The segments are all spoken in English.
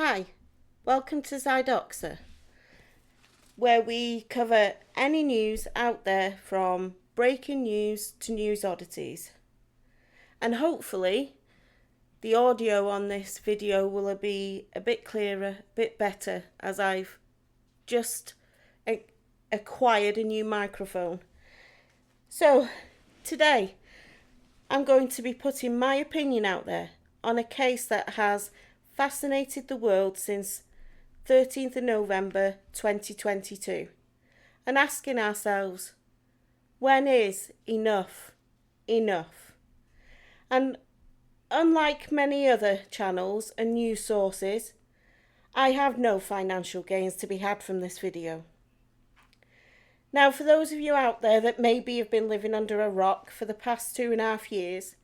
Hi, welcome to Zydoxa, where we cover any news out there from breaking news to news oddities. And hopefully, the audio on this video will be a bit clearer, a bit better, as I've just acquired a new microphone. So, today, I'm going to be putting my opinion out there on a case that has fascinated the world since 13th of November 2022 and asking ourselves, when is enough enough? And unlike many other channels and news sources, I have no financial gains to be had from this video. Now, for those of you out there that maybe have been living under a rock for the past 2.5 years,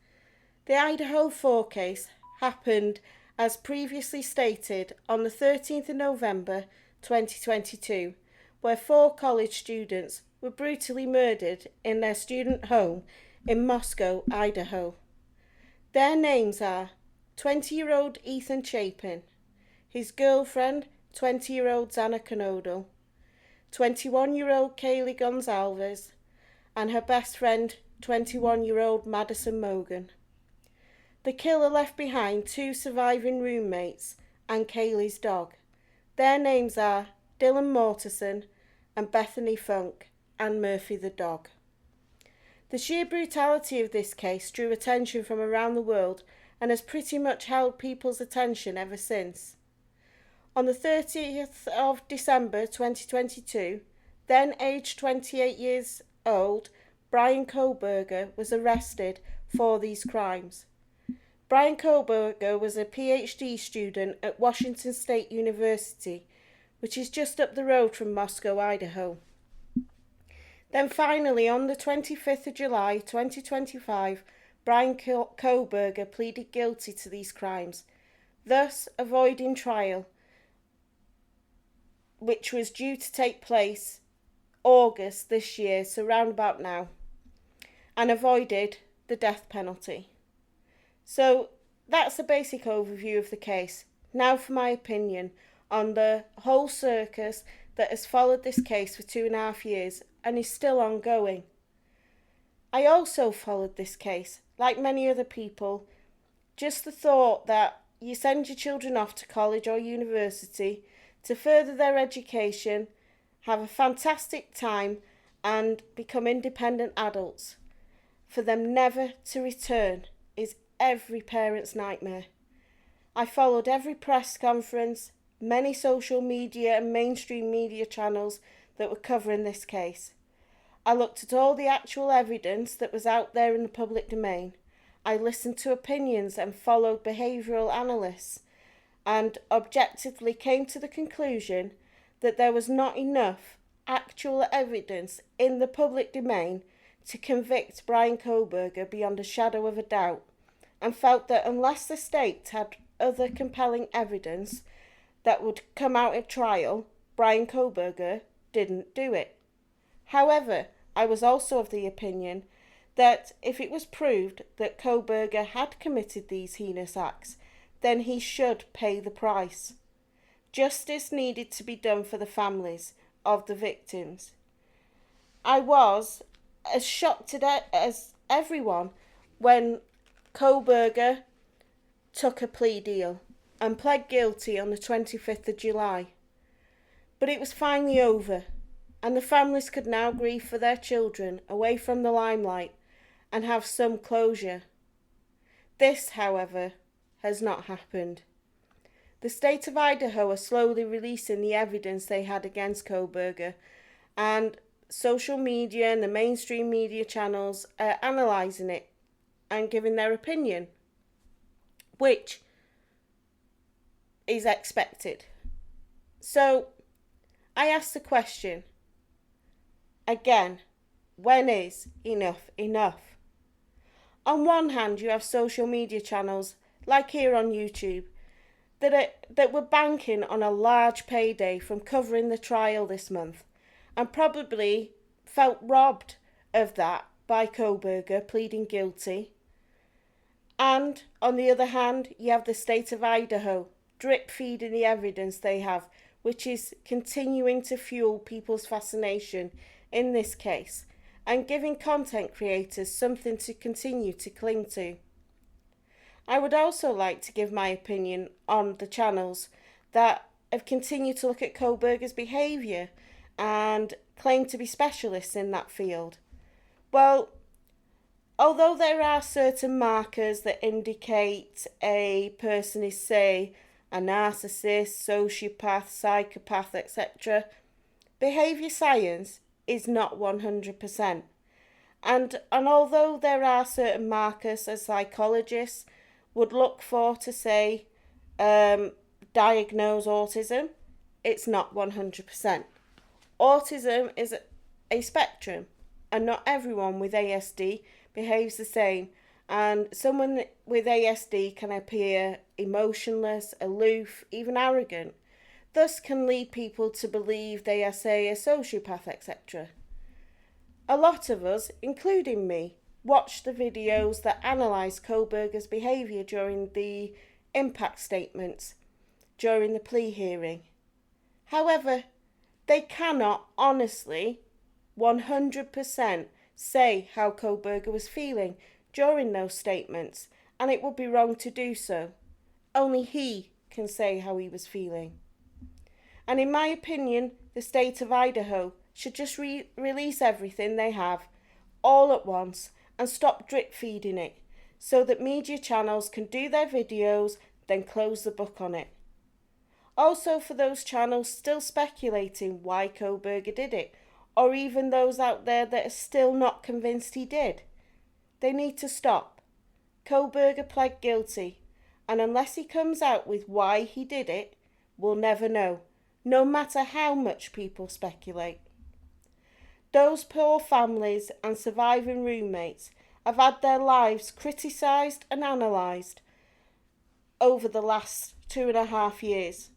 the Idaho 4 case happened as previously stated on the 13th of November 2022, where 4 college students were brutally murdered in their student home in Moscow, Idaho. Their names are 20-year-old Ethan Chapin, his girlfriend 20-year-old Xana Canodal, 21-year-old Kaylee Gonzalez, and her best friend 21-year-old Madison Mogan. The killer left behind 2 surviving roommates and Kaylee's dog. Their names are Dylan Mortensen and Bethany Funk, and Murphy the dog. The sheer brutality of this case drew attention from around the world and has pretty much held people's attention ever since. On the 30th of December 2022, then aged 28 years old, Brian Kohberger was arrested for these crimes. Brian Kohberger was a PhD student at Washington State University, which is just up the road from Moscow, Idaho. Then finally, on the 25th of July 2025, Brian Kohberger pleaded guilty to these crimes, thus avoiding trial, which was due to take place August this year, so round about now, and avoided the death penalty. So that's a basic overview of the case. Now for my opinion on the whole circus that has followed this case for 2.5 years and is still ongoing. I also followed this case, like many other people, just the thought that you send your children off to college or university to further their education, have a fantastic time and become independent adults. For them never to return is every parent's nightmare. I followed every press conference, many social media and mainstream media channels that were covering this case. I looked at all the actual evidence that was out there in the public domain. I listened to opinions and followed behavioural analysts, and objectively came to the conclusion that there was not enough actual evidence in the public domain to convict Brian Kohberger beyond a shadow of a doubt, and felt that unless the state had other compelling evidence that would come out at trial, Brian Kohberger didn't do it. However, I was also of the opinion that if it was proved that Kohberger had committed these heinous acts, then he should pay the price. Justice needed to be done for the families of the victims. I was as shocked as everyone when Kohberger took a plea deal and pled guilty on the 25th of July. But it was finally over, and the families could now grieve for their children away from the limelight and have some closure. This, however, has not happened. The state of Idaho are slowly releasing the evidence they had against Kohberger, and social media and the mainstream media channels are analysing it and giving their opinion, which is expected. So I ask the question again, when is enough enough? On one hand, you have social media channels like here on YouTube that were banking on a large payday from covering the trial this month, and probably felt robbed of that by Kohberger pleading guilty. And on the other hand, you have the state of Idaho drip feeding the evidence they have, which is continuing to fuel people's fascination in this case, and giving content creators something to continue to cling to. I would also like to give my opinion on the channels that have continued to look at Kohberger's behaviour and claim to be specialists in that field. Well, although there are certain markers that indicate a person is, say, a narcissist, sociopath, psychopath, etc., behaviour science is not 100%. And although there are certain markers as psychologists would look for to say diagnose autism, it's not 100%. Autism is a spectrum, and not everyone with ASD behaves the same, and someone with ASD can appear emotionless, aloof, even arrogant, thus can lead people to believe they are, say, a sociopath, etc. A lot of us, including me, watched the videos that analysed Kohberger's behaviour during the impact statements during the plea hearing. However, they cannot honestly 100% say how Kohberger was feeling during those statements, and it would be wrong to do so. Only he can say how he was feeling. And in my opinion, the state of Idaho should just release everything they have all at once and stop drip feeding it, so that media channels can do their videos, then close the book on it. Also, for those channels still speculating why Kohberger did it, or even those out there that are still not convinced he did, they need to stop. Kohberger pled guilty, and unless he comes out with why he did it, we'll never know, no matter how much people speculate. Those poor families and surviving roommates have had their lives criticised and analysed over the last 2.5 years.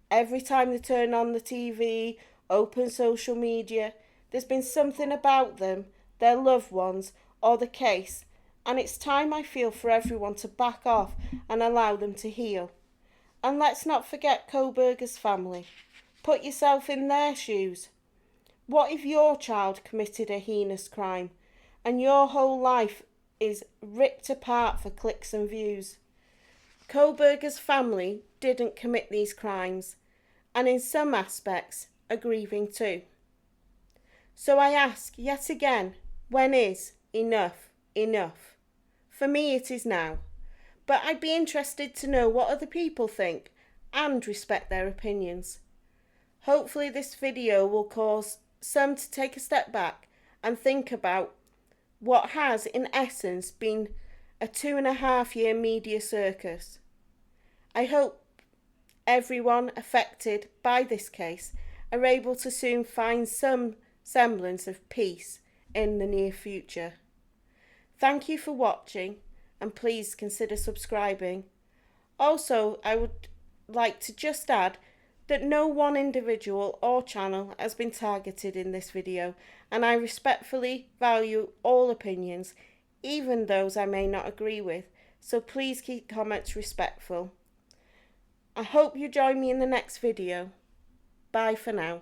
Every time they turn on the TV, open social media, there's been something about them, their loved ones, or the case, and it's time, I feel, for everyone to back off and allow them to heal. And let's not forget Kohberger's family. Put yourself in their shoes. What if your child committed a heinous crime and your whole life is ripped apart for clicks and views? Kohberger's family didn't commit these crimes, and in some aspects are grieving too. So I ask yet again, when is enough enough? For me it is now, but I'd be interested to know what other people think and respect their opinions. Hopefully this video will cause some to take a step back and think about what has in essence been a 2.5-year media circus. I hope everyone affected by this case are able to soon find some semblance of peace in the near future. Thank you for watching, and please consider subscribing. Also, I would like to just add that no one individual or channel has been targeted in this video, and I respectfully value all opinions, even those I may not agree with, so please keep comments respectful. I hope you join me in the next video. Bye for now.